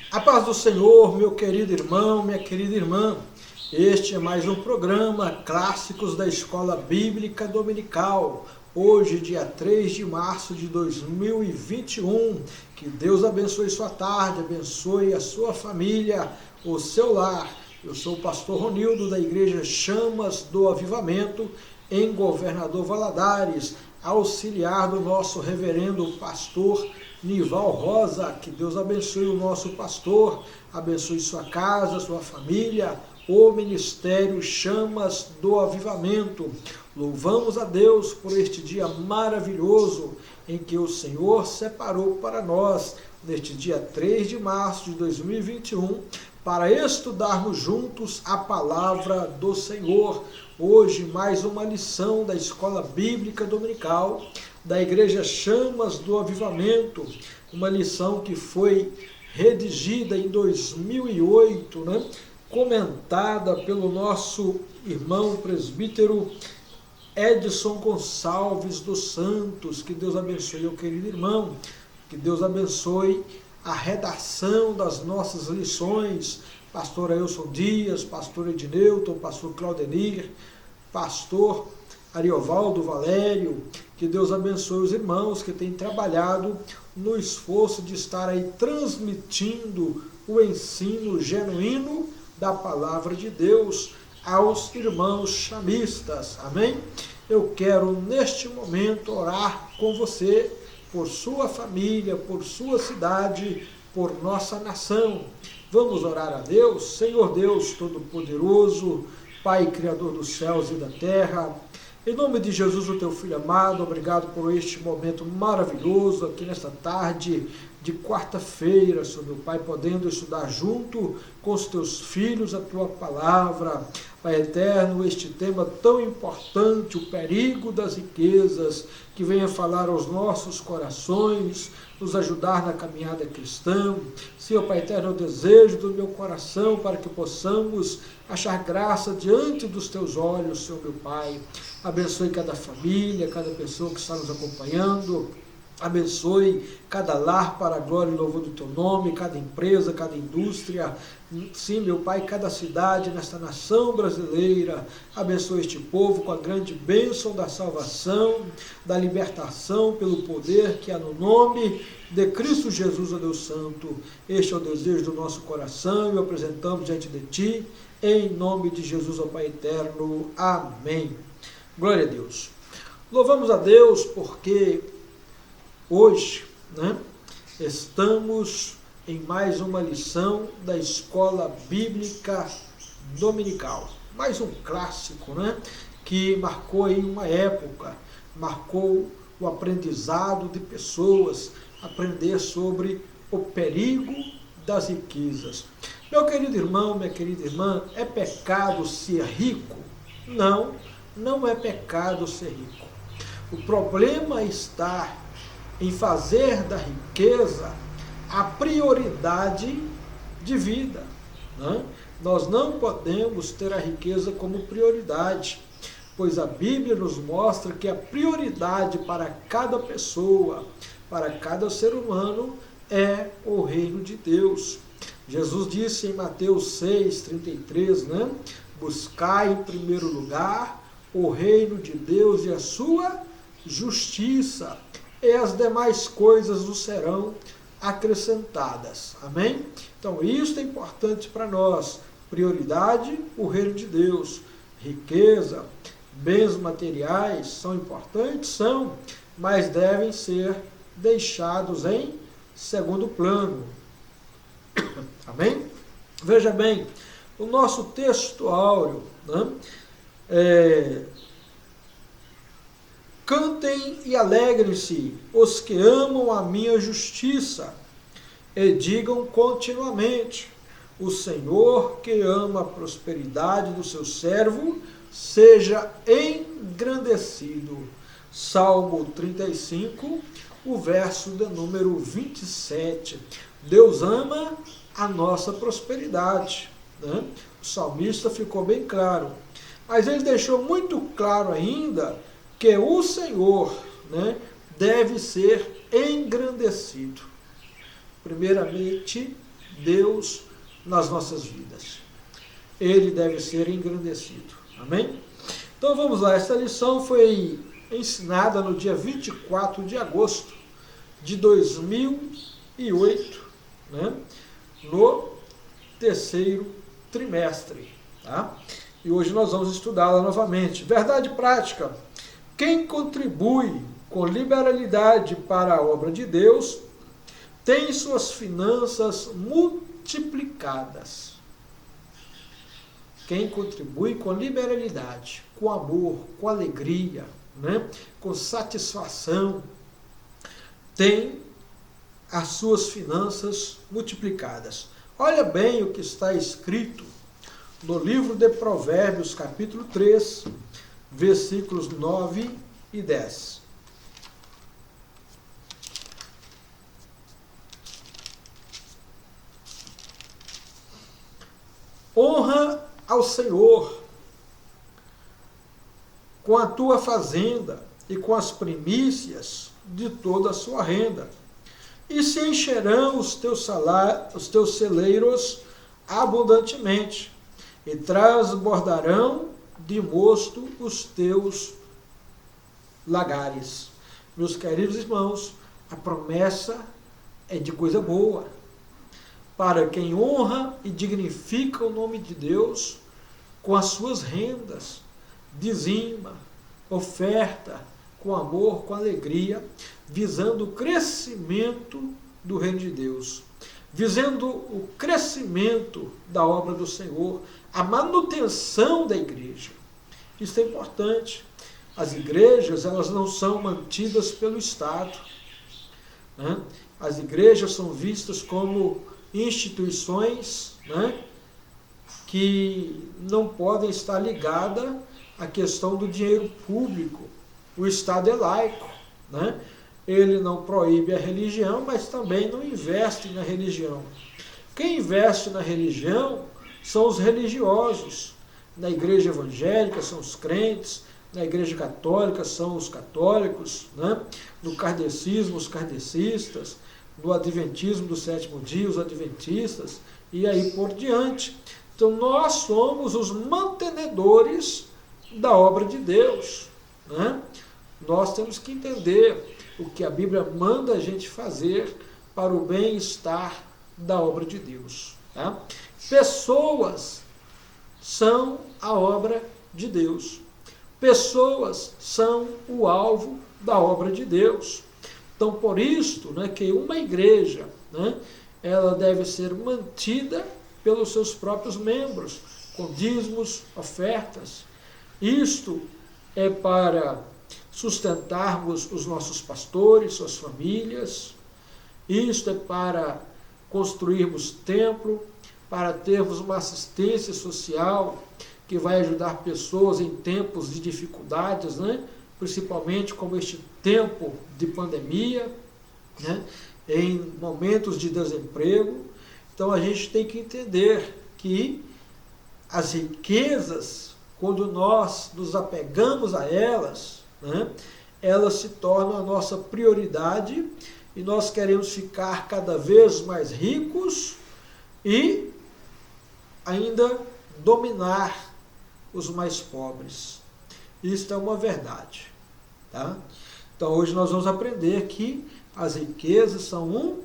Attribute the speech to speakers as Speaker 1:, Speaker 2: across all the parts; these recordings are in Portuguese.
Speaker 1: A paz do Senhor, meu querido irmão, minha querida irmã. Este é mais um programa Clássicos da Escola Bíblica Dominical. Hoje, dia 3 de março de 2021. Que Deus abençoe sua tarde, abençoe a sua família, o seu lar. Eu sou o pastor Ronildo da Igreja Chamas do Avivamento, em Governador Valadares, auxiliar do nosso reverendo pastor Nival Rosa. Que Deus abençoe o nosso pastor, abençoe sua casa, sua família, o Ministério Chamas do Avivamento. Louvamos a Deus por este dia maravilhoso em que o Senhor separou para nós, neste dia 3 de março de 2021, para estudarmos juntos a palavra do Senhor. Hoje, mais uma lição da Escola Bíblica Dominical da Igreja Chamas do Avivamento, uma lição que foi redigida em 2008, comentada pelo nosso irmão presbítero Edson Gonçalves dos Santos. Que Deus abençoe o querido irmão, que Deus abençoe a redação das nossas lições, pastor Ailson Dias, pastor Edneuton, pastor Claudenir, pastor Ariovaldo Valério. Que Deus abençoe os irmãos que têm trabalhado no esforço de estar aí transmitindo o ensino genuíno da palavra de Deus aos irmãos chamistas. Amém? Eu quero neste momento orar com você, por sua família, por sua cidade, por nossa nação. Vamos orar a Deus. Senhor Deus Todo-Poderoso, Pai Criador dos céus e da terra, em nome de Jesus, o teu Filho amado, obrigado por este momento maravilhoso aqui nesta tarde de quarta-feira, Senhor meu Pai, podendo estudar junto com os teus filhos a tua palavra. Pai eterno, este tema tão importante, o perigo das riquezas, que venha falar aos nossos corações, nos ajudar na caminhada cristã. Senhor Pai eterno, é o desejo do meu coração para que possamos achar graça diante dos teus olhos, Senhor meu Pai. Abençoe cada família, cada pessoa que está nos acompanhando. Abençoe cada lar para a glória e louvor do teu nome, cada empresa, cada indústria. Sim, meu Pai, cada cidade nesta nação brasileira. Abençoe este povo com a grande bênção da salvação, da libertação pelo poder que há no nome de Cristo Jesus, ó Deus Santo. Este é o desejo do nosso coração e o apresentamos diante de Ti, em nome de Jesus, ó Pai eterno. Amém. Glória a Deus. Louvamos a Deus porque hoje, estamos em mais uma lição da Escola Bíblica Dominical. Mais um clássico, que marcou aí uma época, marcou o aprendizado de pessoas, aprender sobre o perigo das riquezas. Meu querido irmão, minha querida irmã, é pecado ser rico? Não, não é pecado ser rico. O problema está em fazer da riqueza a prioridade de vida. Nós não podemos ter a riqueza como prioridade, pois a Bíblia nos mostra que a prioridade para cada pessoa, para cada ser humano, é o reino de Deus. Jesus disse em Mateus 6,33, buscai em primeiro lugar o reino de Deus e a sua justiça, e as demais coisas nos serão acrescentadas. Amém? Então, isso é importante para nós. Prioridade, o reino de Deus. Riqueza, bens materiais são importantes? São, mas devem ser deixados em segundo plano. Amém? Veja bem, o nosso texto áureo, cantem e alegrem-se os que amam a minha justiça, e digam continuamente, o Senhor que ama a prosperidade do seu servo, seja engrandecido. Salmo 35, o verso de número 27. Deus ama a nossa prosperidade. O salmista ficou bem claro. Mas ele deixou muito claro ainda que o Senhor deve ser engrandecido. Primeiramente, Deus nas nossas vidas. Ele deve ser engrandecido. Amém? Então vamos lá, essa lição foi ensinada no dia 24 de agosto de 2008, né? No terceiro trimestre. Tá? E hoje nós vamos estudá-la novamente. Verdade prática. Quem contribui com liberalidade para a obra de Deus tem suas finanças multiplicadas. Quem contribui com liberalidade, com amor, com alegria, né? Com satisfação, tem as suas finanças multiplicadas. Olha bem o que está escrito no livro de Provérbios, capítulo 3, versículos 9 e 10. Honra ao Senhor com a tua fazenda e com as primícias de toda a sua renda, e se encherão os teus celeiros abundantemente, e transbordarão de mosto os teus lagares. Meus queridos irmãos, a promessa é de coisa boa. Para quem honra e dignifica o nome de Deus com as suas rendas, dizima, oferta, com amor, com alegria, visando o crescimento do reino de Deus, visando o crescimento da obra do Senhor, a manutenção da igreja. Isso é importante. As igrejas, elas não são mantidas pelo Estado, né? As igrejas são vistas como instituições, né, que não podem estar ligadas à questão do dinheiro público. O Estado é laico, né? Ele não proíbe a religião, mas também não investe na religião. Quem investe na religião são os religiosos. Na igreja evangélica são os crentes, na igreja católica são os católicos, né? No kardecismo, os kardecistas, no adventismo do sétimo dia, os adventistas, e aí por diante. Então nós somos os mantenedores da obra de Deus, né? Nós temos que entender o que a Bíblia manda a gente fazer para o bem-estar da obra de Deus. Tá? Pessoas são a obra de Deus. Pessoas são o alvo da obra de Deus. Então, por isto, né, que uma igreja, né, ela deve ser mantida pelos seus próprios membros, com dízimos, ofertas. Isto é para sustentarmos os nossos pastores, suas famílias. Isto é para construirmos templo, para termos uma assistência social que vai ajudar pessoas em tempos de dificuldades, né? Principalmente como este tempo de pandemia, né? Em momentos de desemprego. Então a gente tem que entender que as riquezas, quando nós nos apegamos a elas, né, elas se tornam a nossa prioridade e nós queremos ficar cada vez mais ricos e ainda dominar os mais pobres. Isso é uma verdade. Tá? Então hoje nós vamos aprender que as riquezas são um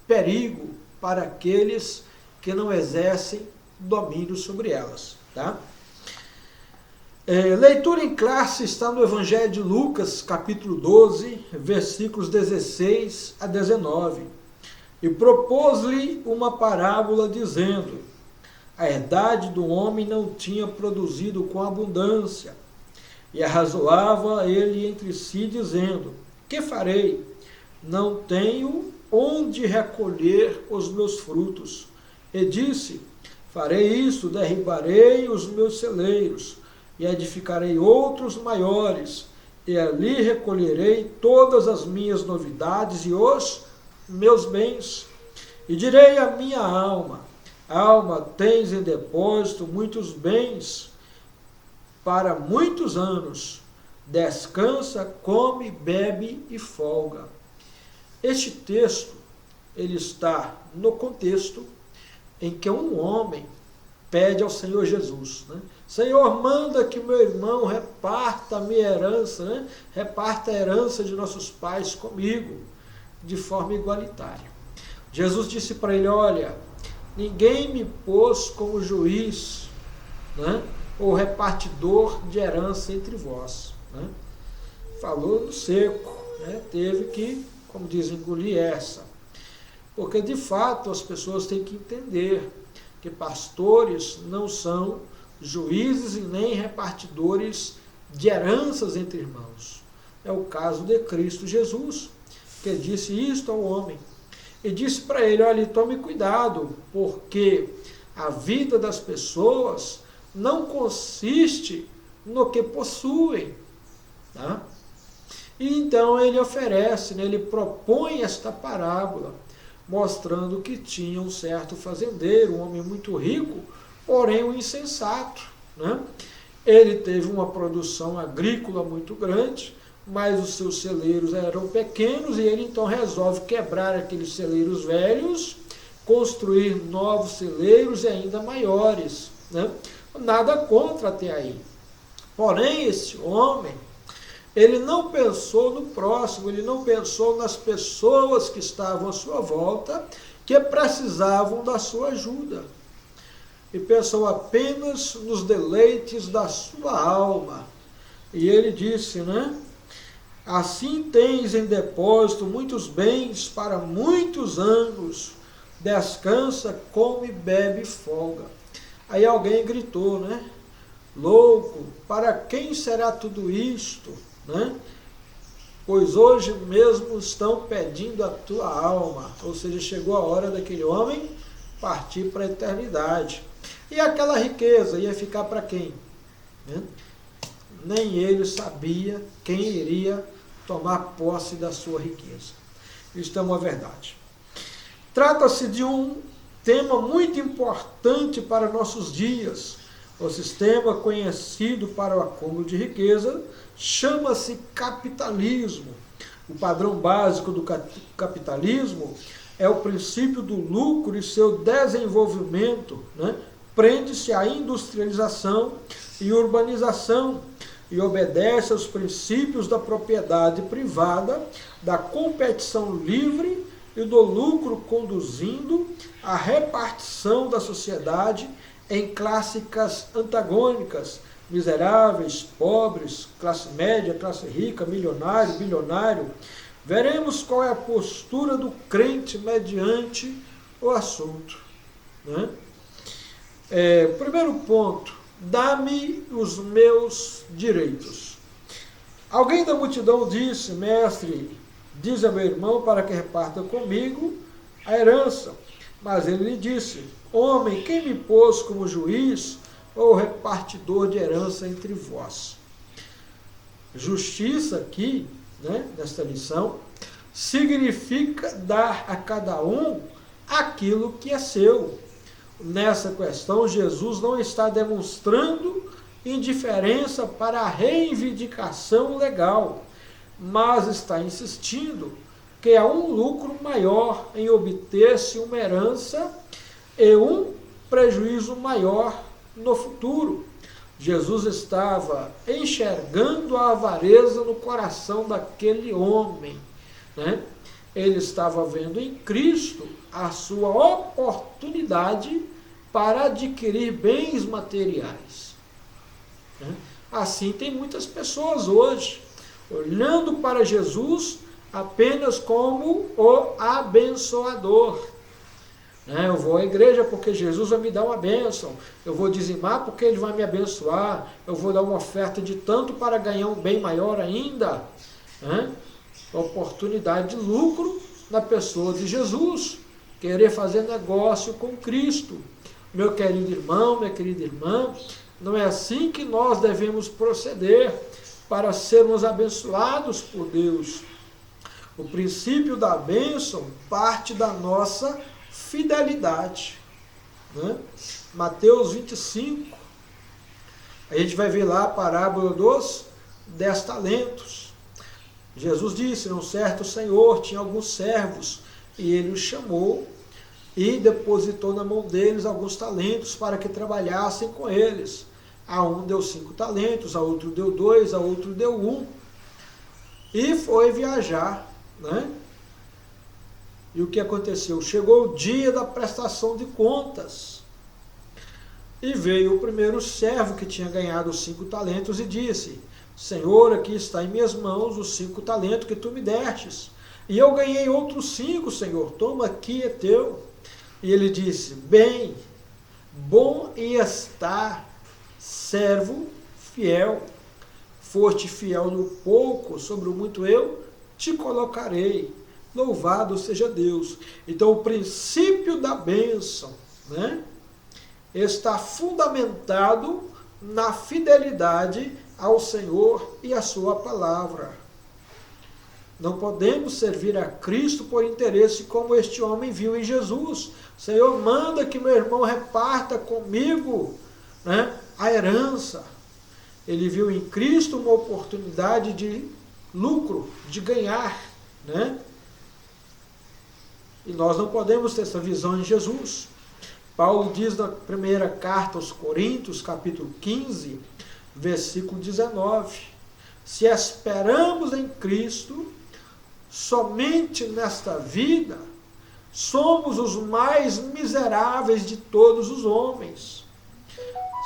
Speaker 1: perigo para aqueles que não exercem domínio sobre elas. Tá? Leitura em classe está no Evangelho de Lucas, capítulo 12, versículos 16 a 19. E propôs-lhe uma parábola, dizendo: a herdade do homem não tinha produzido com abundância. E arrazoava ele entre si, dizendo: que farei? Não tenho onde recolher os meus frutos. E disse: farei isto, derribarei os meus celeiros, e edificarei outros maiores, e ali recolherei todas as minhas novidades e os meus bens. E direi à minha alma: alma, tens em depósito muitos bens para muitos anos. Descansa, come, bebe e folga. Este texto, ele está no contexto em que um homem pede ao Senhor Jesus, né? Senhor, manda que meu irmão reparta a minha herança, né? Reparta a herança de nossos pais comigo, de forma igualitária. Jesus disse para ele, olha, ninguém me pôs como juiz, né? Ou repartidor de herança entre vós, né? Falou no seco, né? Teve que, como dizem, engolir essa. Porque, de fato, as pessoas têm que entender que pastores não são juízes e nem repartidores de heranças entre irmãos. É o caso de Cristo Jesus, que disse isto ao homem. E disse para ele, olha, tome cuidado, porque a vida das pessoas não consiste no que possuem. Tá? E então ele oferece, né, ele propõe esta parábola, mostrando que tinha um certo fazendeiro, um homem muito rico, porém um insensato, né? Ele teve uma produção agrícola muito grande, mas os seus celeiros eram pequenos e ele então resolve quebrar aqueles celeiros velhos, construir novos celeiros e ainda maiores, né? Nada contra até aí. Porém, esse homem, ele não pensou no próximo, ele não pensou nas pessoas que estavam à sua volta, que precisavam da sua ajuda. E pensou apenas nos deleites da sua alma. E ele disse, né? Assim tens em depósito muitos bens para muitos anos, descansa, come, bebe e folga. Aí alguém gritou, né? Louco, para quem será tudo isto? Né? Pois hoje mesmo estão pedindo a tua alma. Ou seja, chegou a hora daquele homem partir para a eternidade. E aquela riqueza ia ficar para quem? Né? Nem ele sabia quem iria tomar posse da sua riqueza. Isso é uma verdade. Trata-se de um tema muito importante para nossos dias. O sistema conhecido para o acúmulo de riqueza chama-se capitalismo. O padrão básico do capitalismo é o princípio do lucro e seu desenvolvimento, né? Prende-se à industrialização e urbanização e obedece aos princípios da propriedade privada, da competição livre e do lucro, conduzindo à repartição da sociedade em classes antagônicas, miseráveis, pobres, classe média, classe rica, milionário, bilionário. Veremos qual é a postura do crente mediante o assunto, né? Primeiro ponto, dá-me os meus direitos. Alguém da multidão disse, mestre, diz a meu irmão para que reparta comigo a herança. Mas ele lhe disse, homem, quem me pôs como juiz ou repartidor de herança entre vós? Justiça aqui, né, nesta lição, significa dar a cada um aquilo que é seu. Nessa questão, Jesus não está demonstrando indiferença para a reivindicação legal, mas está insistindo que há um lucro maior em obter-se uma herança e um prejuízo maior no futuro. Jesus estava enxergando a avareza no coração daquele homem, né? Ele estava vendo em Cristo a sua oportunidade para adquirir bens materiais, né? Assim tem muitas pessoas hoje, olhando para Jesus apenas como o abençoador. Eu vou à igreja porque Jesus vai me dar uma bênção, eu vou dizimar porque Ele vai me abençoar, eu vou dar uma oferta de tanto para ganhar um bem maior ainda, né? Oportunidade de lucro na pessoa de Jesus, querer fazer negócio com Cristo. Meu querido irmão, minha querida irmã, não é assim que nós devemos proceder para sermos abençoados por Deus. O princípio da bênção parte da nossa fidelidade, né? Mateus 25, a gente vai ver lá a parábola dos 10 talentos. Jesus disse, um certo senhor tinha alguns servos, e ele os chamou, e depositou na mão deles alguns talentos para que trabalhassem com eles. A um deu 5 talentos, a outro deu 2, a outro deu 1. E foi viajar, né? E o que aconteceu? Chegou o dia da prestação de contas. E veio o primeiro servo que tinha ganhado os 5 talentos e disse: Senhor, aqui está em minhas mãos os 5 talentos que tu me destes. E eu ganhei outros 5, Senhor, toma aqui, é teu. E ele disse: Bem, bom está, servo fiel. Foste fiel no pouco, sobre o muito eu te colocarei. Louvado seja Deus. Então o princípio da bênção, né, está fundamentado na fidelidade ao Senhor e à sua palavra. Não podemos servir a Cristo por interesse como este homem viu em Jesus. Senhor, manda que meu irmão reparta comigo, né, a herança. Ele viu em Cristo uma oportunidade de lucro, de ganhar, né? E nós não podemos ter essa visão em Jesus. Paulo diz na primeira carta aos Coríntios, capítulo 15, versículo 19, se esperamos em Cristo somente nesta vida, somos os mais miseráveis de todos os homens.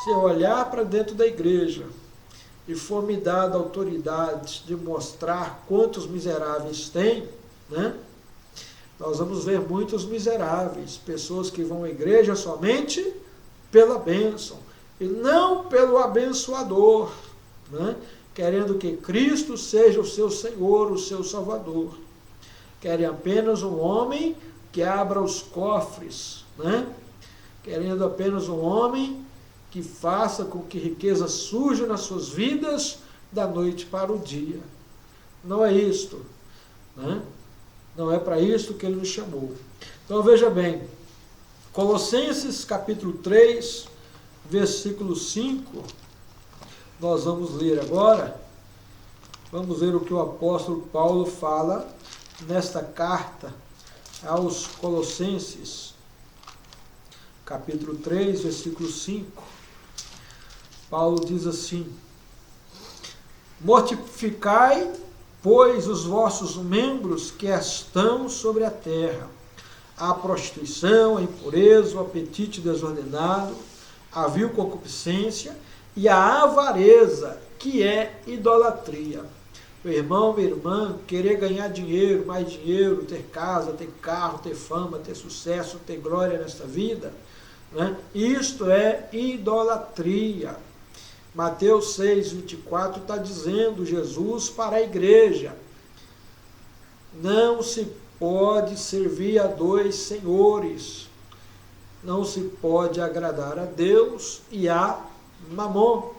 Speaker 1: Se eu olhar para dentro da igreja e for me dada a autoridade de mostrar quantos miseráveis tem, né, nós vamos ver muitos miseráveis, pessoas que vão à igreja somente pela bênção e não pelo abençoador, né, querendo que Cristo seja o seu Senhor, o seu Salvador. Querem apenas um homem que abra os cofres, né, querendo apenas um homem que faça com que riqueza surja nas suas vidas da noite para o dia. Não é isto, né? Não é para isto que ele nos chamou. Então veja bem, Colossenses capítulo 3, versículo 5, nós vamos ler agora. Vamos ver o que o apóstolo Paulo fala nesta carta aos Colossenses, capítulo 3, versículo 5. Paulo diz assim: mortificai, pois, os vossos membros que estão sobre a terra, a prostituição, a impureza, o apetite desordenado, a vil concupiscência e a avareza, que é idolatria. Meu irmão, minha irmã, querer ganhar dinheiro, mais dinheiro, ter casa, ter carro, ter fama, ter sucesso, ter glória nesta vida, né? Isto é idolatria. Mateus 6, 24 está dizendo Jesus para a igreja: não se pode servir a 2 senhores, não se pode agradar a Deus e a Mamon.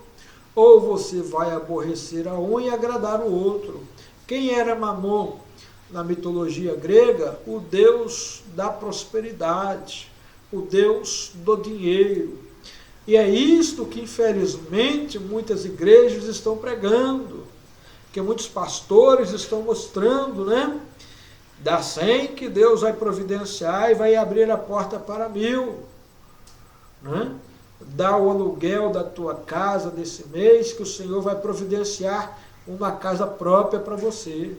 Speaker 1: Ou você vai aborrecer a um e agradar o outro. Quem era Mamon? Na mitologia grega, o deus da prosperidade, o deus do dinheiro. E é isto que, infelizmente, muitas igrejas estão pregando, que muitos pastores estão mostrando, né? Dá 100 que Deus vai providenciar e vai abrir a porta para 1000, né? Dá o aluguel da tua casa desse mês que o Senhor vai providenciar uma casa própria para você.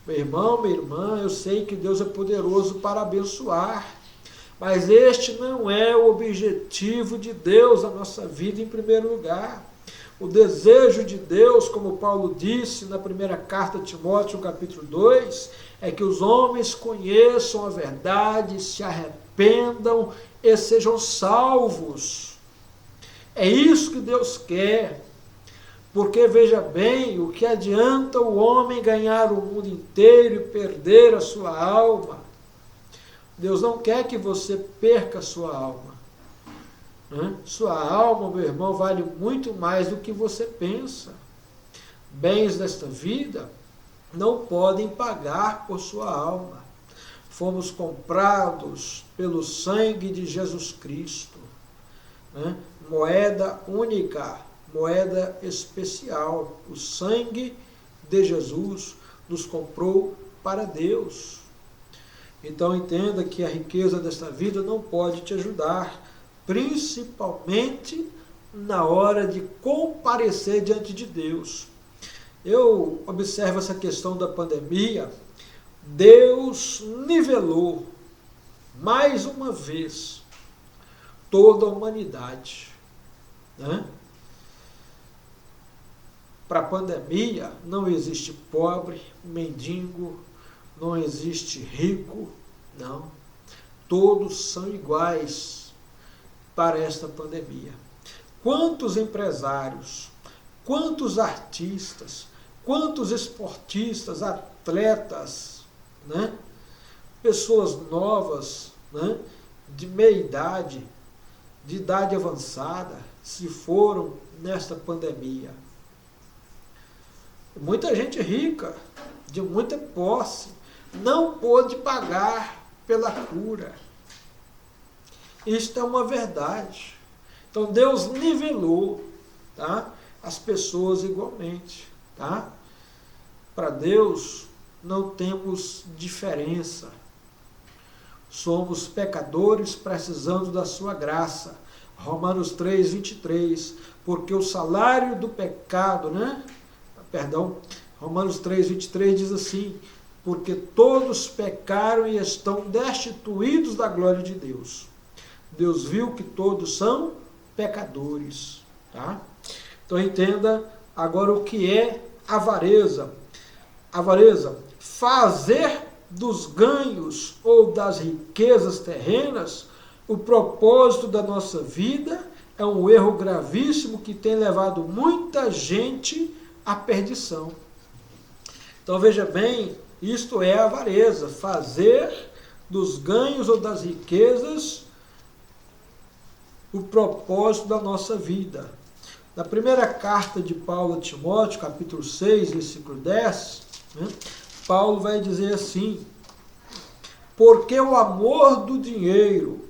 Speaker 1: Meu irmão, minha irmã, eu sei que Deus é poderoso para abençoar, mas este não é o objetivo de Deus na nossa vida em primeiro lugar. O desejo de Deus, como Paulo disse na primeira carta a Timóteo, capítulo 2, é que os homens conheçam a verdade, se arrependam e sejam salvos. É isso que Deus quer. Porque, veja bem, o que adianta o homem ganhar o mundo inteiro e perder a sua alma? Deus não quer que você perca a sua alma, né? Sua alma, meu irmão, vale muito mais do que você pensa. Bens desta vida não podem pagar por sua alma. Fomos comprados pelo sangue de Jesus Cristo, né? Moeda única, moeda especial. O sangue de Jesus nos comprou para Deus. Então entenda que a riqueza desta vida não pode te ajudar, principalmente na hora de comparecer diante de Deus. Eu observo essa questão da pandemia. Deus nivelou mais uma vez toda a humanidade, né? Para a pandemia não existe pobre, mendigo, não existe rico, não. Todos são iguais para esta pandemia. Quantos empresários, quantos artistas, quantos esportistas, atletas, né? Pessoas novas, né? De meia idade, de idade avançada, se foram nesta pandemia. Muita gente rica, de muita posse, não pôde pagar pela cura. Isto é uma verdade. Então Deus nivelou, tá, as pessoas igualmente. Tá? Para Deus não temos diferença. Somos pecadores precisando da sua graça. Romanos 3, 23. Porque o salário do pecado, Romanos 3, 23 diz assim: porque todos pecaram e estão destituídos da glória de Deus. Deus viu que todos são pecadores. Tá? Então entenda agora o que é avareza. Avareza, fazer dos ganhos ou das riquezas terrenas o propósito da nossa vida é um erro gravíssimo que tem levado muita gente à perdição. Então veja bem, isto é avareza, fazer dos ganhos ou das riquezas o propósito da nossa vida. Na primeira carta de Paulo a Timóteo, capítulo 6, versículo 10, Paulo vai dizer assim: porque o amor do dinheiro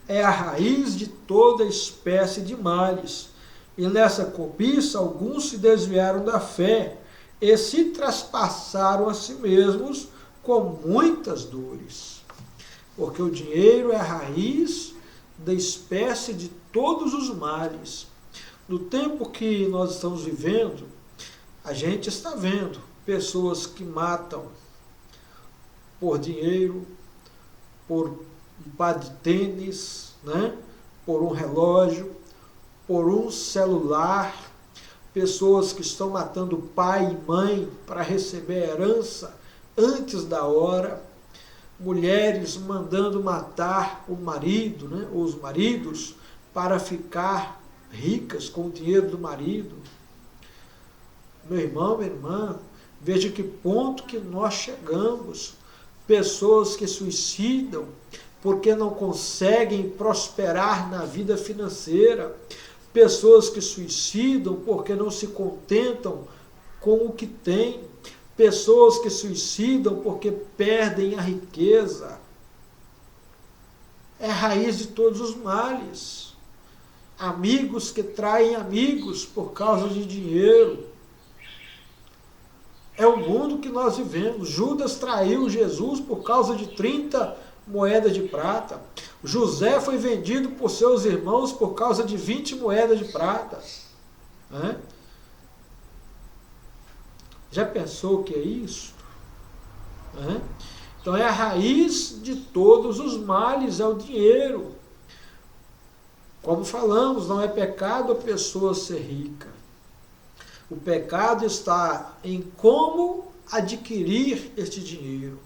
Speaker 1: é a raiz de toda espécie de males, e nessa cobiça alguns se desviaram da fé e se traspassaram a si mesmos com muitas dores. Porque o dinheiro é a raiz da espécie de todos os males. No tempo que nós estamos vivendo, a gente está vendo pessoas que matam por dinheiro, por um par de tênis, por um relógio, por um celular, pessoas que estão matando pai e mãe para receber herança antes da hora, mulheres mandando matar o marido, ou os maridos, para ficar ricas com o dinheiro do marido. Meu irmão, minha irmã, veja que ponto que nós chegamos. Pessoas que suicidam porque não conseguem prosperar na vida financeira. Pessoas que suicidam porque não se contentam com o que têm. Pessoas que suicidam porque perdem a riqueza. É a raiz de todos os males. Amigos que traem amigos por causa de dinheiro. É o mundo que nós vivemos. Judas traiu Jesus por causa de 30 moedas de prata. José foi vendido por seus irmãos por causa de 20 moedas de prata. Já pensou o que é isso? Então é a raiz de todos os males, é o dinheiro. Como falamos, não é pecado a pessoa ser rica. O pecado está em como adquirir este dinheiro.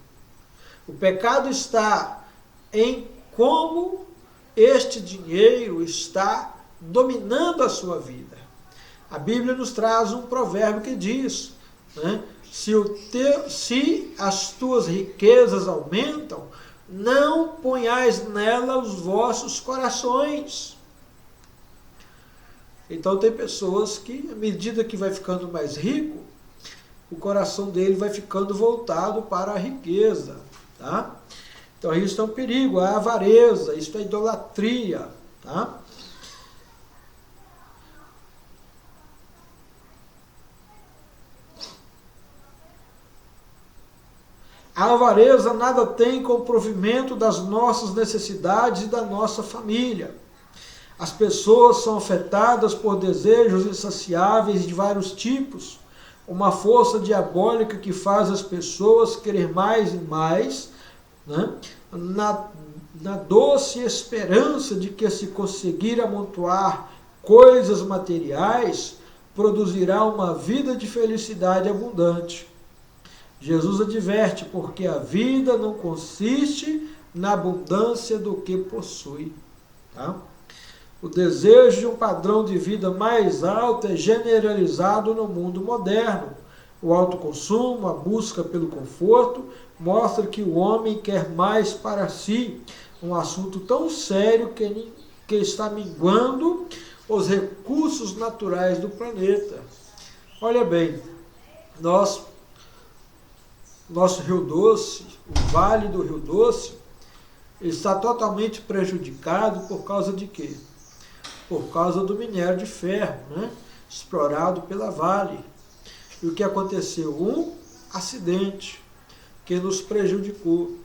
Speaker 1: O pecado está em como este dinheiro está dominando a sua vida. A Bíblia nos traz um provérbio que diz, se as tuas riquezas aumentam, não ponhais nela os vossos corações. Então tem pessoas que, à medida que vai ficando mais rico, o coração dele vai ficando voltado para a riqueza. Tá? Então isso é um perigo, a avareza, isso é idolatria. Tá? A avareza nada tem com o provimento das nossas necessidades e da nossa família. As pessoas são afetadas por desejos insaciáveis de vários tipos, uma força diabólica que faz as pessoas querer mais e mais, né? Na doce esperança de que, se conseguir amontoar coisas materiais, produzirá uma vida de felicidade abundante. Jesus adverte, porque a vida não consiste na abundância do que possui. Tá? O desejo de um padrão de vida mais alto é generalizado no mundo moderno. O autoconsumo, a busca pelo conforto, mostra que o homem quer mais para si, um assunto tão sério que está minguando os recursos naturais do planeta. Olha bem, nosso Rio Doce, o Vale do Rio Doce, está totalmente prejudicado por causa de quê? Por causa do minério de ferro, né? Explorado pela Vale. E o que aconteceu? Um acidente que nos prejudicou.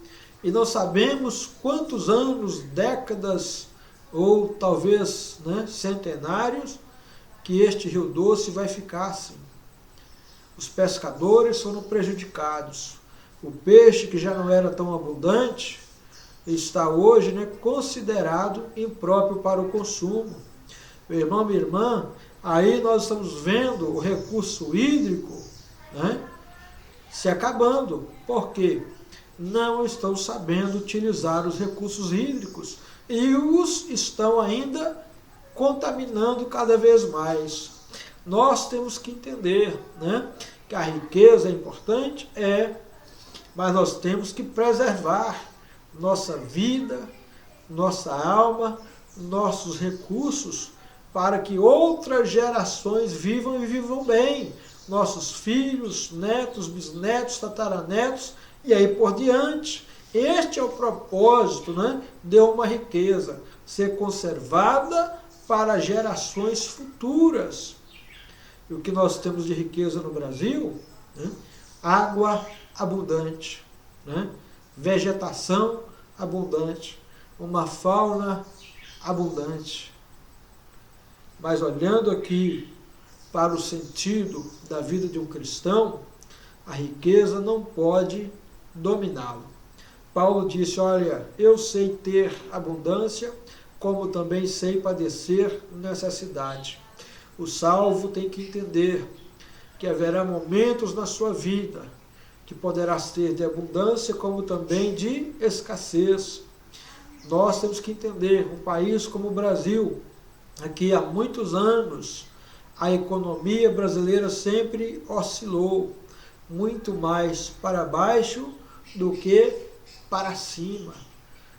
Speaker 1: E não sabemos quantos anos, décadas ou talvez, né, centenários que este Rio Doce vai ficar assim. Os pescadores foram prejudicados. O peixe, que já não era tão abundante, está hoje, né, considerado impróprio para o consumo. Meu irmão, minha irmã, aí nós estamos vendo o recurso hídrico, né, se acabando. Por quê? Não estão sabendo utilizar os recursos hídricos e os estão ainda contaminando cada vez mais. Nós temos que entender, né, que a riqueza é importante, mas nós temos que preservar nossa vida, nossa alma, nossos recursos, para que outras gerações vivam e vivam bem. Nossos filhos, netos, bisnetos, tataranetos, e aí por diante. Este é o propósito, né, de uma riqueza, ser conservada para gerações futuras. E o que nós temos de riqueza no Brasil? Né? Água abundante, né? Vegetação abundante, uma fauna abundante. Mas olhando aqui para o sentido da vida de um cristão, a riqueza não pode dominá-lo. Paulo disse, olha, eu sei ter abundância, como também sei padecer necessidade. O salvo tem que entender que haverá momentos na sua vida que poderás ter de abundância, como também de escassez. Nós temos que entender, um país como o Brasil, aqui há muitos anos, a economia brasileira sempre oscilou muito mais para baixo do que para cima.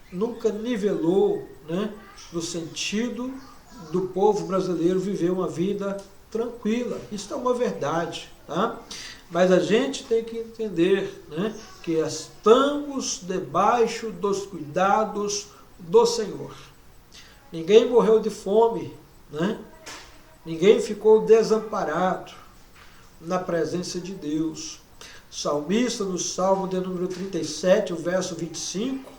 Speaker 1: Nunca nivelou, né, no sentido do povo brasileiro viver uma vida tranquila. Isso é uma verdade, tá? Mas a gente tem que entender, né, que estamos debaixo dos cuidados do Senhor. Ninguém morreu de fome, né? Ninguém ficou desamparado na presença de Deus. O salmista, no Salmo de número 37, o verso 25,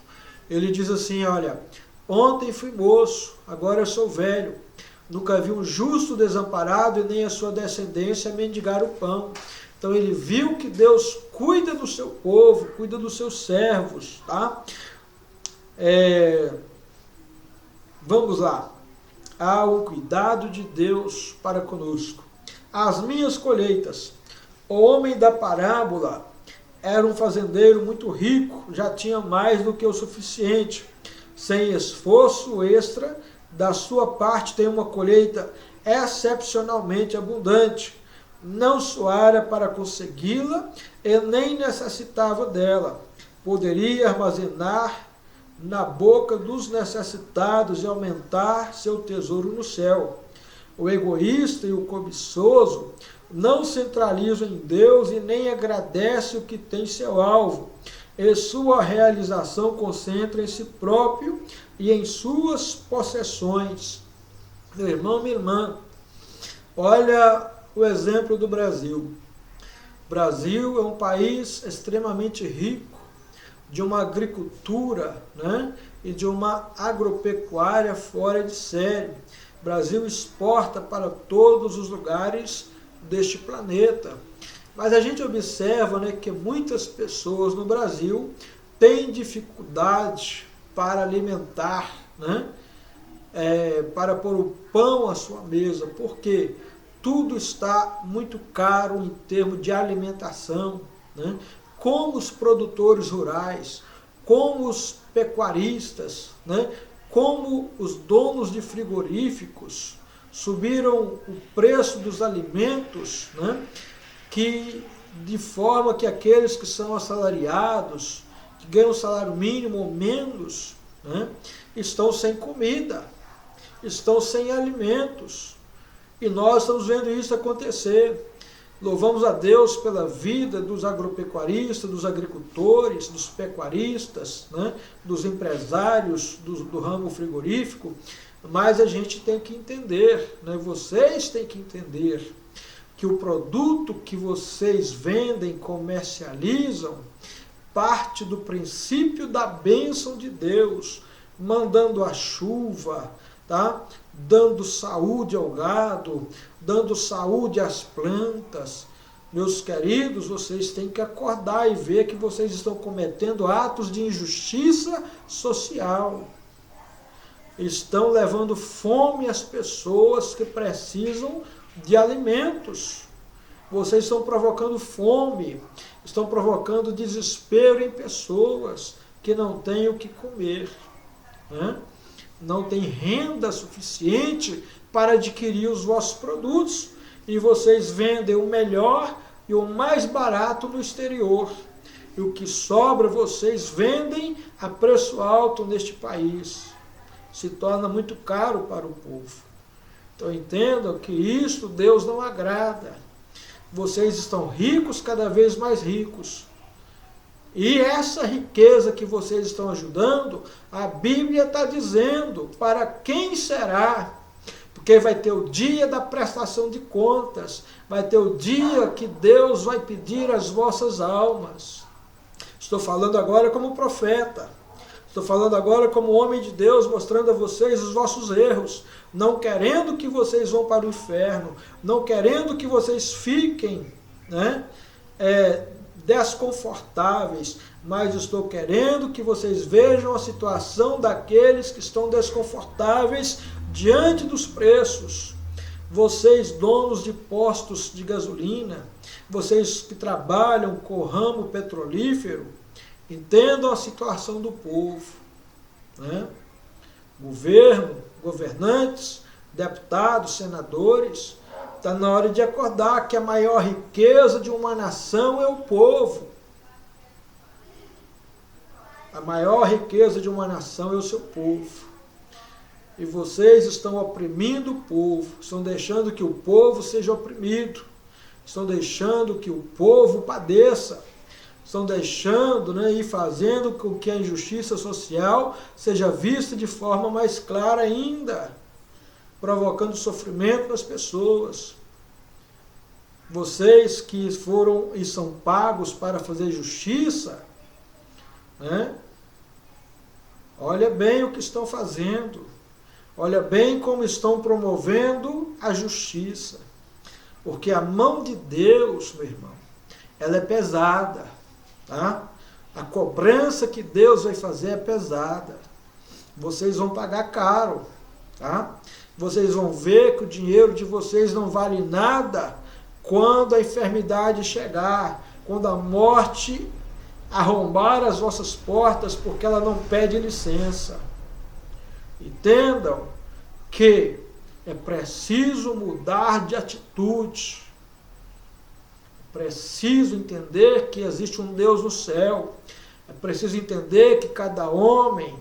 Speaker 1: ele diz assim, olha, ontem fui moço, agora eu sou velho. Nunca vi um justo desamparado e nem a sua descendência mendigar o pão. Então ele viu que Deus cuida do seu povo, cuida dos seus servos, tá? Vamos lá. Há o cuidado de Deus para conosco. As minhas colheitas. O homem da parábola era um fazendeiro muito rico, já tinha mais do que o suficiente. Sem esforço extra, da sua parte tem uma colheita excepcionalmente abundante. Não suara para consegui-la e nem necessitava dela. Poderia armazenar na boca dos necessitados e aumentar seu tesouro no céu. O egoísta e o cobiçoso não centralizam em Deus e nem agradece o que tem seu alvo. E sua realização concentra em si próprio e em suas possessões. Meu irmão, minha irmã, olha o exemplo do Brasil. O Brasil é um país extremamente rico, de uma agricultura, né, e de uma agropecuária fora de série. O Brasil exporta para todos os lugares deste planeta. Mas a gente observa, né, que muitas pessoas no Brasil têm dificuldade para alimentar, né, para pôr o pão à sua mesa, porque tudo está muito caro em termos de alimentação, né? Como os produtores rurais, como os pecuaristas, né? Como os donos de frigoríficos subiram o preço dos alimentos, né? Que, de forma que aqueles que são assalariados, que ganham salário mínimo ou menos, né? Estão sem comida, estão sem alimentos. E nós estamos vendo isso acontecer. Louvamos a Deus pela vida dos agropecuaristas, dos agricultores, dos pecuaristas, né, dos empresários do ramo frigorífico, mas a gente tem que entender, né, vocês têm que entender que o produto que vocês vendem, comercializam, parte do princípio da bênção de Deus, mandando a chuva, tá? Dando saúde ao gado, dando saúde às plantas. Meus queridos, vocês têm que acordar e ver que vocês estão cometendo atos de injustiça social. Estão levando fome às pessoas que precisam de alimentos. Vocês estão provocando fome, estão provocando desespero em pessoas que não têm o que comer, né? Não tem renda suficiente para adquirir os vossos produtos e vocês vendem o melhor e o mais barato no exterior. E o que sobra vocês vendem a preço alto neste país. Se torna muito caro para o povo. Então entendam que isto Deus não agrada. Vocês estão ricos, cada vez mais ricos. E essa riqueza que vocês estão ajudando, a Bíblia está dizendo para quem será. Porque vai ter o dia da prestação de contas, vai ter o dia que Deus vai pedir as vossas almas. Estou falando agora como profeta, estou falando agora como homem de Deus, mostrando a vocês os vossos erros, não querendo que vocês vão para o inferno, não querendo que vocês fiquem, né, desconfortáveis, mas estou querendo que vocês vejam a situação daqueles que estão desconfortáveis diante dos preços. Vocês, donos de postos de gasolina, vocês que trabalham com o ramo petrolífero, entendam a situação do povo, né? Governo, governantes, deputados, senadores. Está na hora de acordar que a maior riqueza de uma nação é o povo. A maior riqueza de uma nação é o seu povo. E vocês estão oprimindo o povo, estão deixando que o povo seja oprimido, estão deixando que o povo padeça, estão deixando, né, e fazendo com que a injustiça social seja vista de forma mais clara ainda, provocando sofrimento nas pessoas. Vocês que foram e são pagos para fazer justiça, né? Olha bem o que estão fazendo. Olha bem como estão promovendo a justiça. Porque a mão de Deus, meu irmão, ela é pesada, tá? A cobrança que Deus vai fazer é pesada. Vocês vão pagar caro, tá? Vocês vão ver que o dinheiro de vocês não vale nada quando a enfermidade chegar, quando a morte arrombar as vossas portas, porque ela não pede licença. Entendam que é preciso mudar de atitude. É preciso entender que existe um Deus no céu. É preciso entender que cada homem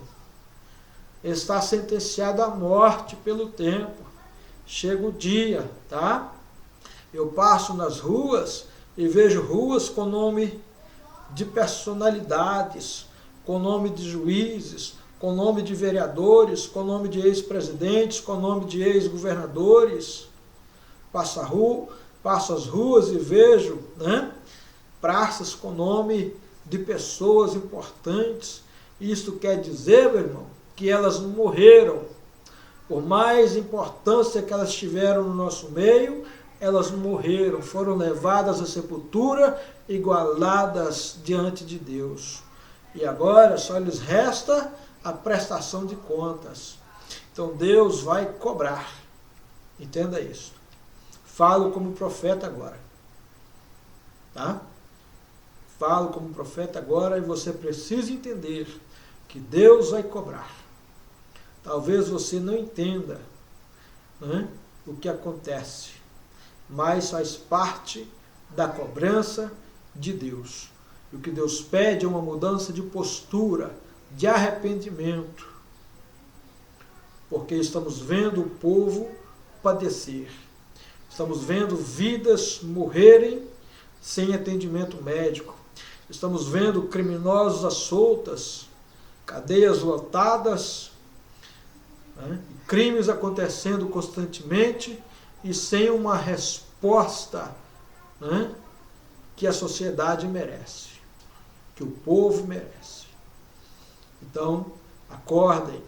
Speaker 1: está sentenciado à morte pelo tempo. Chega o dia, tá? Eu passo nas ruas e vejo ruas com nome de personalidades, com nome de juízes, com nome de vereadores, com nome de ex-presidentes, com nome de ex-governadores. Passo as ruas e vejo, né, praças com nome de pessoas importantes. Isto quer dizer, meu irmão, que elas não morreram. Por mais importância que elas tiveram no nosso meio, elas não morreram, foram levadas à sepultura, igualadas diante de Deus. E agora só lhes resta a prestação de contas. Então Deus vai cobrar. Entenda isso. Falo como profeta agora. Tá? Falo como profeta agora e você precisa entender que Deus vai cobrar. Talvez você não entenda, né, o que acontece, mas faz parte da cobrança de Deus. E o que Deus pede é uma mudança de postura, de arrependimento, porque estamos vendo o povo padecer. Estamos vendo vidas morrerem sem atendimento médico. Estamos vendo criminosos à soltas, cadeias lotadas, né, crimes acontecendo constantemente e sem uma resposta, né, que a sociedade merece, que o povo merece. Então, acordem,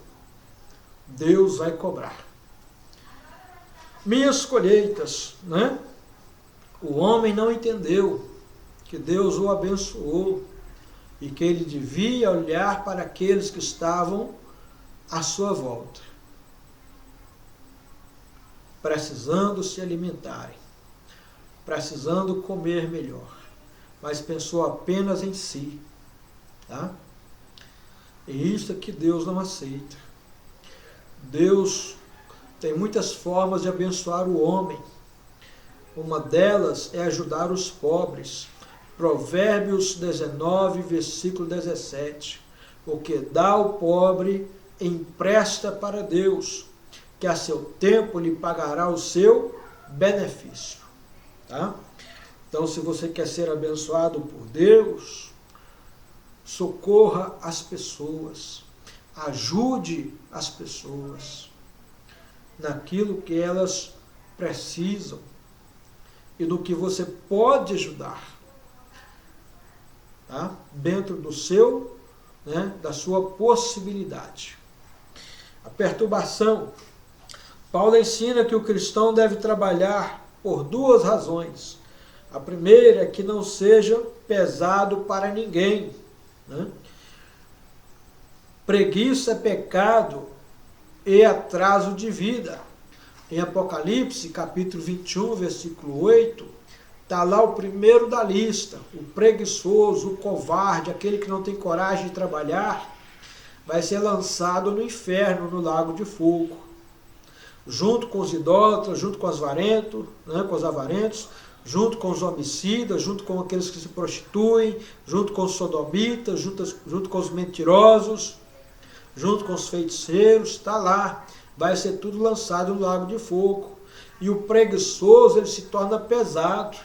Speaker 1: Deus vai cobrar. Minhas colheitas, né? O homem não entendeu que Deus o abençoou e que ele devia olhar para aqueles que estavam à sua volta, precisando se alimentarem, precisando comer melhor, mas pensou apenas em si. Tá? E isso é que Deus não aceita. Deus tem muitas formas de abençoar o homem. Uma delas é ajudar os pobres. Provérbios 19, versículo 17. O que dá ao pobre, empresta para Deus, que a seu tempo lhe pagará o seu benefício. Tá? Então, se você quer ser abençoado por Deus, socorra as pessoas, ajude as pessoas naquilo que elas precisam e no que você pode ajudar, tá? Dentro do seu, né, da sua possibilidade. A perturbação. Paulo ensina que o cristão deve trabalhar por duas razões. A primeira é que não seja pesado para ninguém, né? Preguiça é pecado e atraso de vida. Em Apocalipse, capítulo 21, versículo 8, está lá o primeiro da lista, o preguiçoso, o covarde, aquele que não tem coragem de trabalhar, vai ser lançado no inferno, no lago de fogo, junto com os idólatras, junto com os avarentos, junto com os homicidas, junto com aqueles que se prostituem, junto com os sodomitas, junto com os mentirosos, junto com os feiticeiros, está lá. Vai ser tudo lançado no lago de fogo. E o preguiçoso, ele se torna pesado,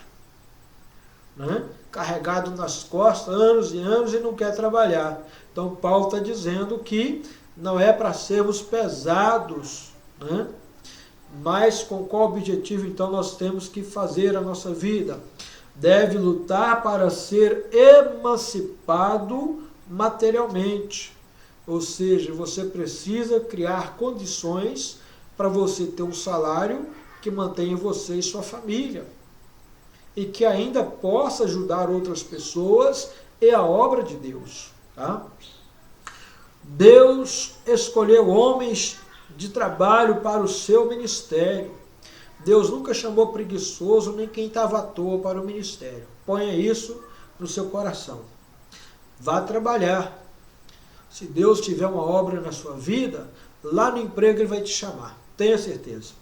Speaker 1: né? Carregado nas costas, anos e anos, e não quer trabalhar. Então, Paulo está dizendo que não é para sermos pesados, né? Mas com qual objetivo, então, nós temos que fazer a nossa vida? Deve lutar para ser emancipado materialmente. Ou seja, você precisa criar condições para você ter um salário que mantenha você e sua família. E que ainda possa ajudar outras pessoas e a obra de Deus. Tá? Deus escolheu homens de trabalho para o seu ministério. Deus nunca chamou preguiçoso nem quem estava à toa para o ministério. Ponha isso no seu coração. Vá trabalhar. Se Deus tiver uma obra na sua vida, lá no emprego Ele vai te chamar. Tenha certeza.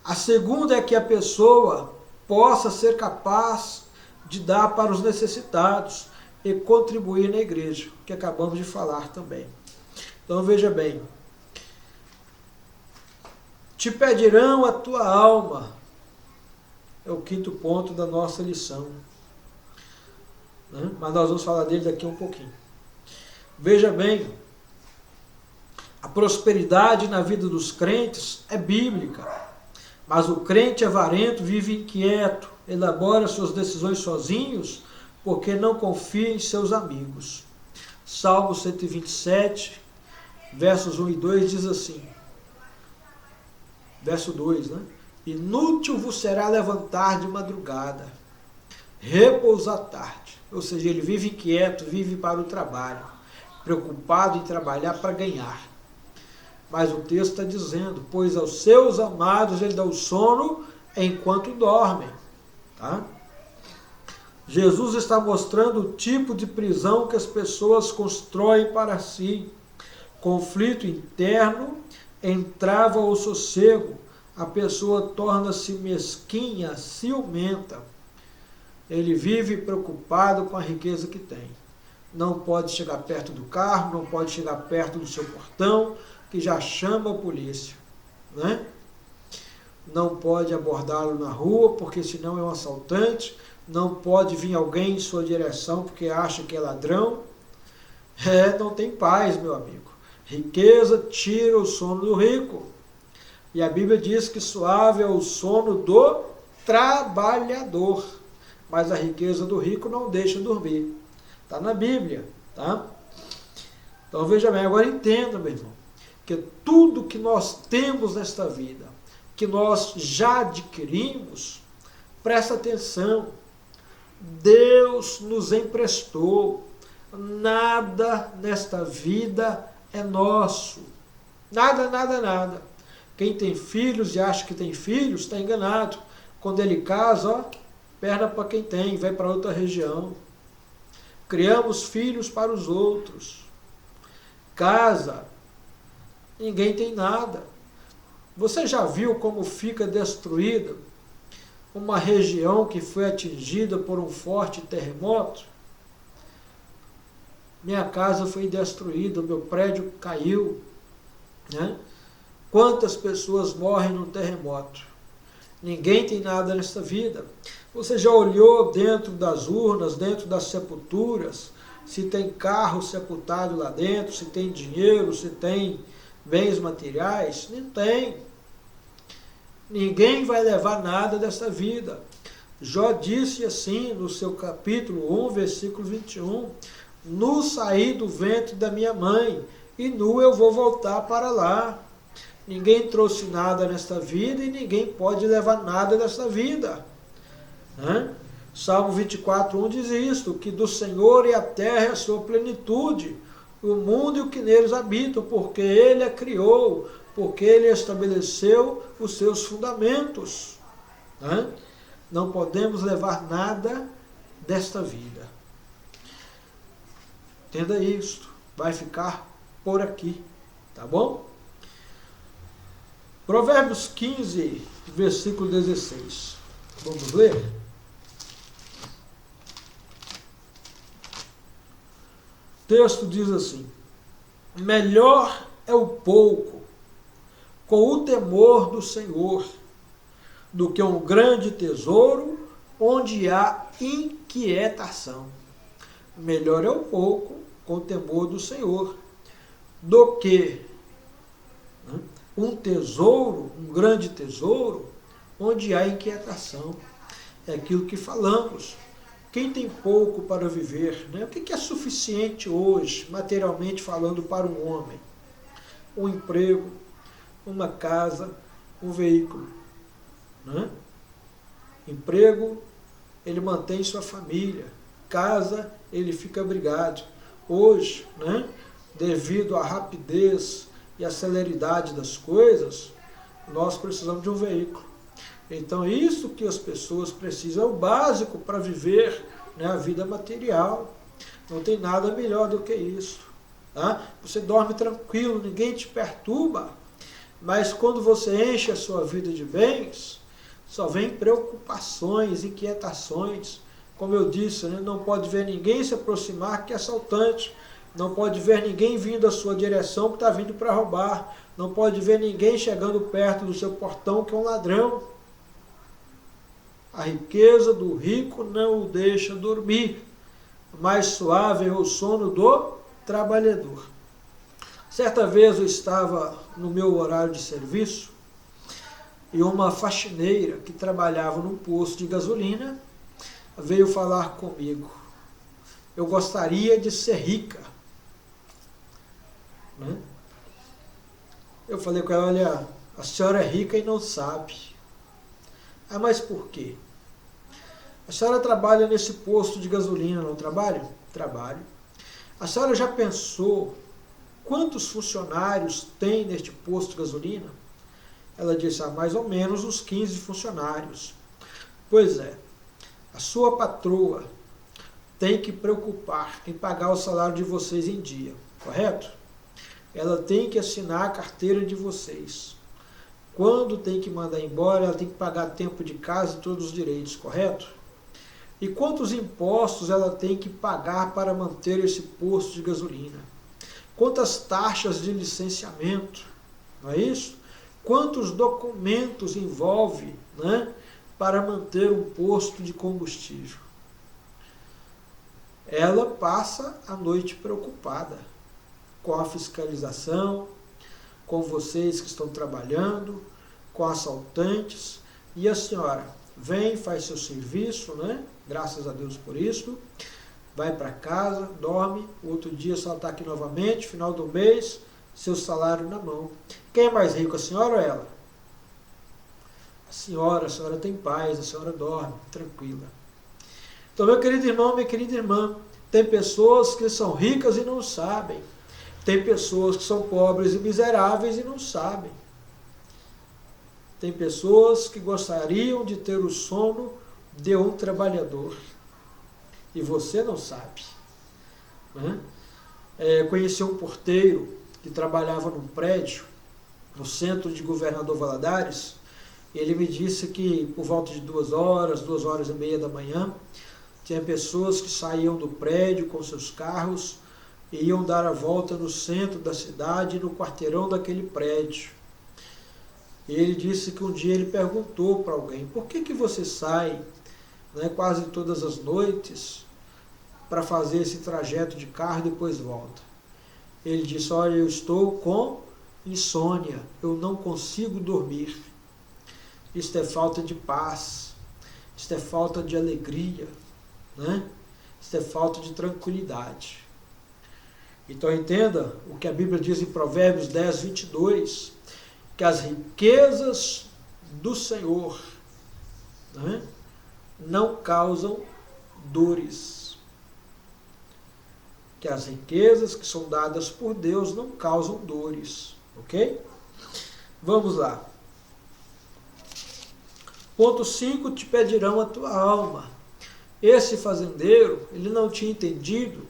Speaker 1: A segunda é que a pessoa possa ser capaz de dar para os necessitados e contribuir na igreja, que acabamos de falar também. Então veja bem, te pedirão a tua alma, é o quinto ponto da nossa lição, né? Mas nós vamos falar dele daqui um pouquinho. Veja bem, a prosperidade na vida dos crentes é bíblica, mas o crente avarento vive inquieto, elabora suas decisões sozinhos, porque não confia em seus amigos. Salmo 127, versos 1 e 2 diz assim, verso 2, né? Inútil vos será levantar de madrugada, repousar tarde. Ou seja, ele vive inquieto, vive para o trabalho, preocupado em trabalhar para ganhar. Mas o texto está dizendo, pois aos seus amados ele dá o sono enquanto dormem. Tá? Jesus está mostrando o tipo de prisão que as pessoas constroem para si. Conflito interno entrava o sossego. A pessoa torna-se mesquinha, ciumenta. Ele vive preocupado com a riqueza que tem. Não pode chegar perto do carro, não pode chegar perto do seu portão, que já chama a polícia, né? Não pode abordá-lo na rua, porque senão é um assaltante. Não pode vir alguém em sua direção, porque acha que é ladrão. Não tem paz, meu amigo. Riqueza tira o sono do rico. E a Bíblia diz que suave é o sono do trabalhador, mas a riqueza do rico não deixa dormir. Está na Bíblia, tá? Então veja bem, agora entenda, meu irmão, que tudo que nós temos nesta vida, que nós já adquirimos, presta atenção, Deus nos emprestou. Nada nesta vida é nosso. Nada, nada, nada. Quem tem filhos e acha que tem filhos, está enganado. Quando ele casa, ó, perna para quem tem, vai para outra região. Criamos filhos para os outros. Casa, ninguém tem nada. Você já viu como fica destruída uma região que foi atingida por um forte terremoto? Minha casa foi destruída, meu prédio caiu, né? Quantas pessoas morrem num terremoto? Ninguém tem nada nesta vida. Você já olhou dentro das urnas, dentro das sepulturas, se tem carro sepultado lá dentro, se tem dinheiro, se tem bens materiais? Não tem. Ninguém vai levar nada desta vida. Jó disse assim no seu capítulo 1, versículo 21, nu saí do ventre da minha mãe, e nu eu vou voltar para lá. Ninguém trouxe nada nesta vida e ninguém pode levar nada desta vida. Né? Salmo 24:1 diz isto, que do Senhor é a terra e a sua plenitude, o mundo e o que neles habitam, porque Ele a criou, porque Ele estabeleceu os seus fundamentos. Né? Não podemos levar nada desta vida. Entenda isto, vai ficar por aqui, tá bom? Provérbios 15, versículo 16. Vamos ler? O texto diz assim, melhor é o pouco, com o temor do Senhor, do que um grande tesouro, onde há inquietação. Melhor é o pouco, com o temor do Senhor, do que um tesouro, um grande tesouro, onde há inquietação. É aquilo que falamos. Quem tem pouco para viver, né? O que é suficiente hoje, materialmente falando, para um homem? Um emprego, uma casa, um veículo. Né? Emprego, ele mantém sua família. Casa, ele fica abrigado. Hoje, né? Devido à rapidez e a celeridade das coisas, nós precisamos de um veículo. Então, isso que as pessoas precisam é o básico para viver, né, a vida material. Não tem nada melhor do que isso. Tá? Você dorme tranquilo, ninguém te perturba, mas quando você enche a sua vida de bens, só vem preocupações, inquietações. Como eu disse, né, não pode ver ninguém se aproximar que é assaltante. Não pode ver ninguém vindo à sua direção que está vindo para roubar. Não pode ver ninguém chegando perto do seu portão que é um ladrão. A riqueza do rico não o deixa dormir. Mais suave é o sono do trabalhador. Certa vez eu estava no meu horário de serviço e uma faxineira que trabalhava num posto de gasolina veio falar comigo. eu gostaria de ser rica. Né? Eu falei com ela, olha, a senhora é rica e não sabe. Ah, mas por quê? A senhora trabalha nesse posto de gasolina, não trabalha? Trabalho. A senhora já pensou quantos funcionários tem neste posto de gasolina? Ela disse, mais ou menos uns 15 funcionários. Pois é, a sua patroa tem que preocupar em pagar o salário de vocês em dia, correto? Ela tem que assinar a carteira de vocês. Quando tem que mandar embora, ela tem que pagar tempo de casa e todos os direitos, correto? E quantos impostos ela tem que pagar para manter esse posto de gasolina? Quantas taxas de licenciamento, não é isso? Quantos documentos envolve, né, para manter um posto de combustível? Ela passa a noite preocupada com a fiscalização, com vocês que estão trabalhando, com assaltantes, e a senhora vem, faz seu serviço, né? Graças a Deus por isso, vai para casa, dorme, outro dia só está aqui novamente, final do mês, seu salário na mão. Quem é mais rico, a senhora ou ela? A senhora tem paz, a senhora dorme, tranquila. Então, meu querido irmão, minha querida irmã, tem pessoas que são ricas e não sabem. Tem pessoas que são pobres e miseráveis e não sabem. Tem pessoas que gostariam de ter o sono de um trabalhador. E você não sabe. Né? Conheci um porteiro que trabalhava num prédio, no centro de Governador Valadares. Ele me disse que por volta de 2h da manhã, tinha pessoas que saíam do prédio com seus carros e iam dar a volta no centro da cidade, no quarteirão daquele prédio. Ele disse que um dia ele perguntou para alguém, por que você sai, né, quase todas as noites para fazer esse trajeto de carro e depois volta? Ele disse, olha, eu estou com insônia, eu não consigo dormir. Isto é falta de paz, isto é falta de alegria, né? Isto é falta de tranquilidade. Então entenda o que a Bíblia diz em Provérbios 10, 22, que as riquezas do Senhor, né, não causam dores. Que as riquezas que são dadas por Deus não causam dores. Ok? Vamos lá. Ponto 5, te pedirão a tua alma. Esse fazendeiro, ele não tinha entendido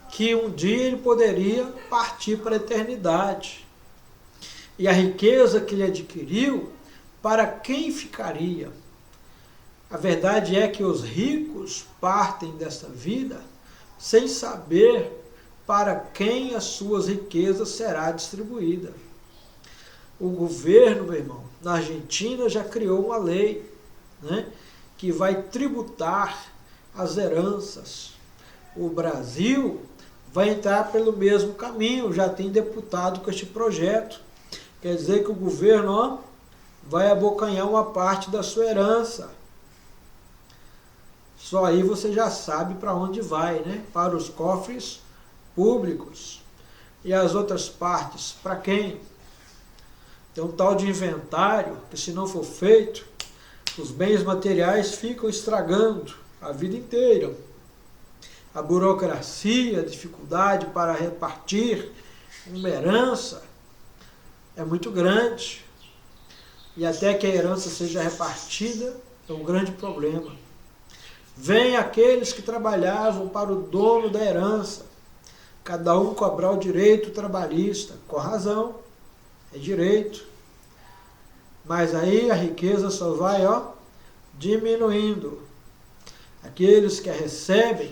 Speaker 1: que um dia ele poderia partir para a eternidade. E a riqueza que ele adquiriu, para quem ficaria? A verdade é que os ricos partem desta vida sem saber para quem as suas riquezas será distribuída. O governo, meu irmão, na Argentina já criou uma lei, né, que vai tributar as heranças. O Brasil vai entrar pelo mesmo caminho, já tem deputado com este projeto. Quer dizer que o governo vai abocanhar uma parte da sua herança. Só aí você já sabe para onde vai, né? Para os cofres públicos. E as outras partes, para quem? Tem um tal de inventário que, se não for feito, os bens materiais ficam estragando a vida inteira. A burocracia, a dificuldade para repartir uma herança é muito grande. E até que a herança seja repartida, é um grande problema. Vem aqueles que trabalhavam para o dono da herança, cada um cobrar o direito trabalhista, com razão, é direito. Mas aí a riqueza só vai diminuindo. Aqueles que a recebem,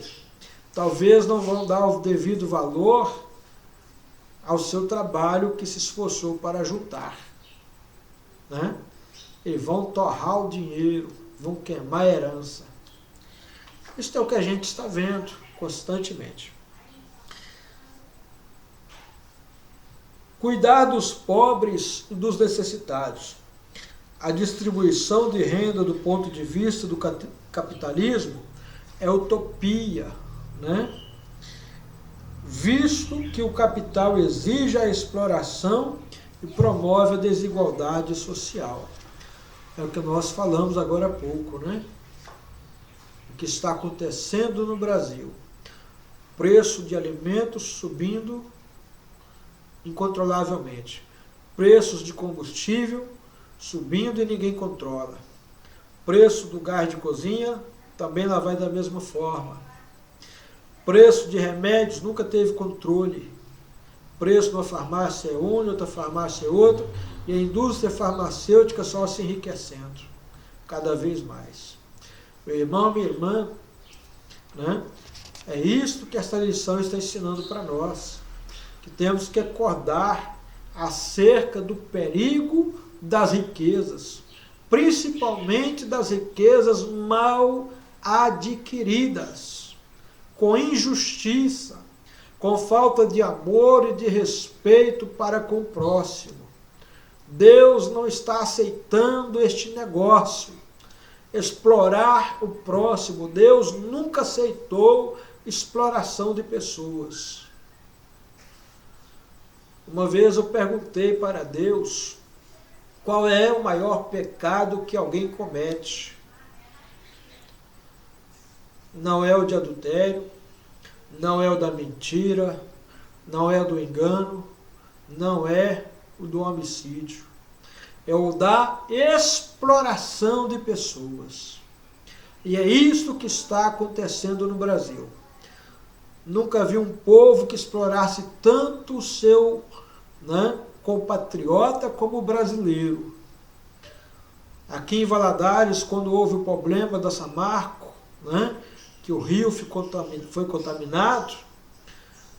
Speaker 1: talvez não vão dar o devido valor ao seu trabalho que se esforçou para juntar. Né? E vão torrar o dinheiro, vão queimar a herança. Isso é o que a gente está vendo constantemente. Cuidar dos pobres e dos necessitados. A distribuição de renda do ponto de vista do capitalismo é utopia, né? Visto que o capital exige a exploração e promove a desigualdade social. É o que nós falamos agora há pouco, né? O que está acontecendo no Brasil. Preço de alimentos subindo incontrolavelmente. Preços de combustível subindo e ninguém controla. Preço do gás de cozinha também lá vai da mesma forma. Preço de remédios nunca teve controle. Preço numa farmácia é um, outra farmácia é outra, e a indústria farmacêutica só se enriquecendo, cada vez mais. Meu irmão, minha irmã, né? É isto que esta lição está ensinando para nós, que temos que acordar acerca do perigo das riquezas, principalmente das riquezas mal adquiridas, com injustiça, com falta de amor e de respeito para com o próximo. Deus não está aceitando este negócio, explorar o próximo. Deus nunca aceitou exploração de pessoas. Uma vez eu perguntei para Deus qual é o maior pecado que alguém comete. Não é o de adultério, não é o da mentira, não é o do engano, não é o do homicídio. É o da exploração de pessoas. E é isso que está acontecendo no Brasil. Nunca vi um povo que explorasse tanto o seu, né, compatriota como o brasileiro. Aqui em Valadares, quando houve o problema da Samarco, né, que o rio foi contaminado,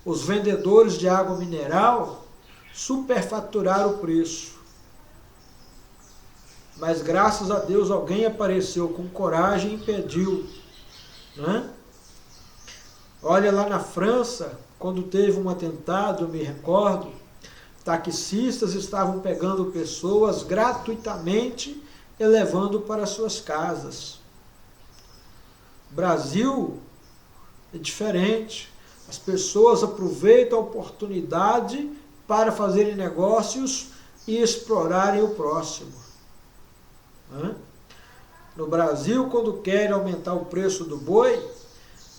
Speaker 1: os vendedores de água mineral superfaturaram o preço. Mas graças a Deus alguém apareceu com coragem e impediu, né? Olha, lá na França, quando teve um atentado, eu me recordo, taxistas estavam pegando pessoas gratuitamente e levando para suas casas. Brasil é diferente. As pessoas aproveitam a oportunidade para fazerem negócios e explorarem o próximo. No Brasil, quando querem aumentar o preço do boi,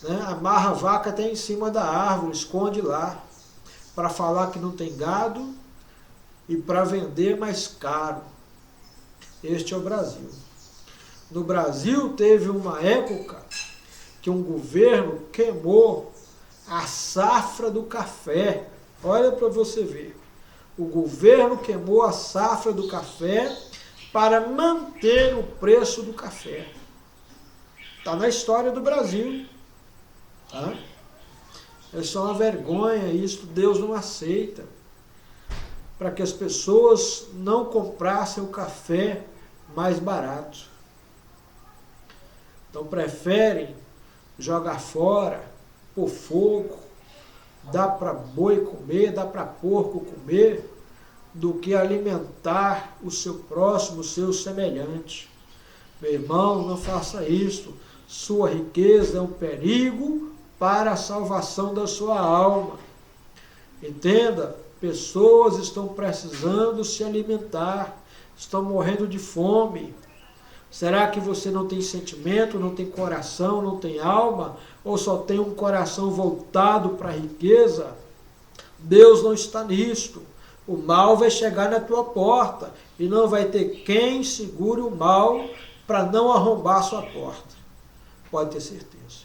Speaker 1: né, amarra a vaca até em cima da árvore, esconde lá, para falar que não tem gado e para vender mais caro. Este é o Brasil. No Brasil, teve uma época que um governo queimou a safra do café. Olha para você ver. O governo queimou a safra do café para manter o preço do café. Está na história do Brasil. Tá? É só uma vergonha, isso Deus não aceita. Para que as pessoas não comprassem o café mais barato. Então preferem jogar fora, pôr fogo, dá para boi comer, dá para porco comer, do que alimentar o seu próximo, o seu semelhante. Meu irmão, não faça isso. Sua riqueza é um perigo para a salvação da sua alma. Entenda, pessoas estão precisando se alimentar, estão morrendo de fome. Será que você não tem sentimento, não tem coração, não tem alma? Ou só tem um coração voltado para a riqueza? Deus não está nisto. O mal vai chegar na tua porta e não vai ter quem segure o mal para não arrombar a sua porta. Pode ter certeza.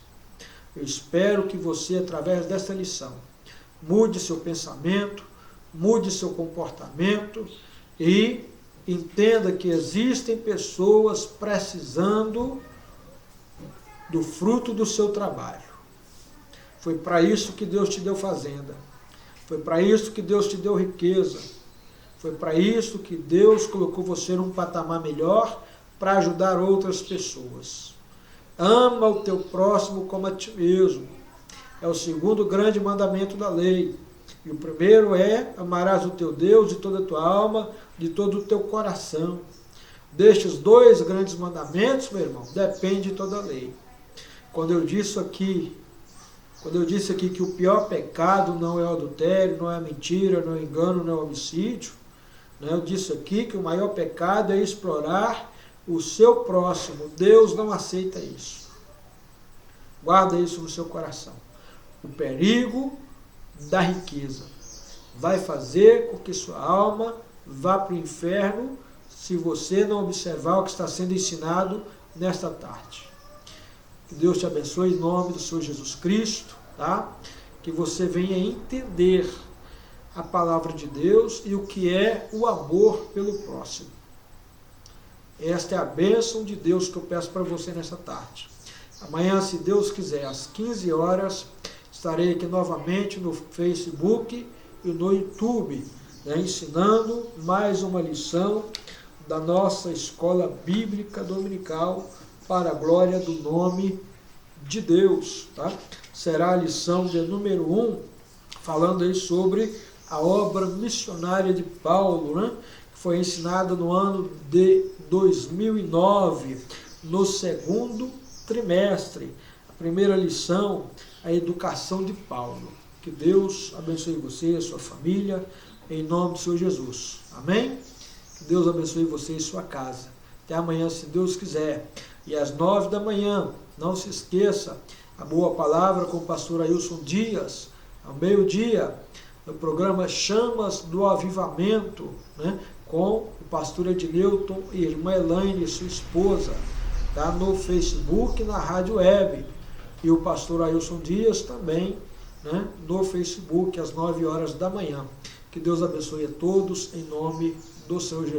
Speaker 1: Eu espero que você, através dessa lição, mude seu pensamento, mude seu comportamento e entenda que existem pessoas precisando do fruto do seu trabalho. Foi para isso que Deus te deu fazenda. Foi para isso que Deus te deu riqueza. Foi para isso que Deus colocou você num patamar melhor para ajudar outras pessoas. Ama o teu próximo como a ti mesmo. É o segundo grande mandamento da lei. E o primeiro é: amarás o teu Deus de toda a tua alma, de todo o teu coração. Destes dois grandes mandamentos, meu irmão, depende toda a lei. quando eu disse aqui que o pior pecado não é o adultério, não é a mentira, não é o engano, não é o homicídio, né? Eu disse aqui que o maior pecado é explorar o seu próximo. Deus não aceita isso. Guarda isso no seu coração. O perigo da riqueza vai fazer com que sua alma vá para o inferno se você não observar o que está sendo ensinado nesta tarde. Que Deus te abençoe em nome do Senhor Jesus Cristo, tá? Que você venha entender a palavra de Deus e o que é o amor pelo próximo. Esta é a bênção de Deus que eu peço para você nessa tarde. Amanhã, se Deus quiser, às 15 horas, estarei aqui novamente no Facebook e no YouTube, né, ensinando mais uma lição da nossa Escola Bíblica Dominical para a glória do nome de Deus. Tá? Será a lição de número 1, falando aí sobre a obra missionária de Paulo, né, que foi ensinada no ano de 2009, no segundo trimestre. A primeira lição, a educação de Paulo. Que Deus abençoe você e a sua família, em nome do Senhor Jesus. Amém? Que Deus abençoe você e sua casa. Até amanhã, se Deus quiser. E às 9 da manhã, não se esqueça, a boa palavra com o pastor Ailson Dias, ao meio-dia, no programa Chamas do Avivamento, né, com o pastor Edneuton e a irmã Elaine, sua esposa, tá, no Facebook e na rádio web. E o pastor Ailson Dias também, né, no Facebook, às 9 horas da manhã. Que Deus abençoe a todos, em nome do Senhor Jesus.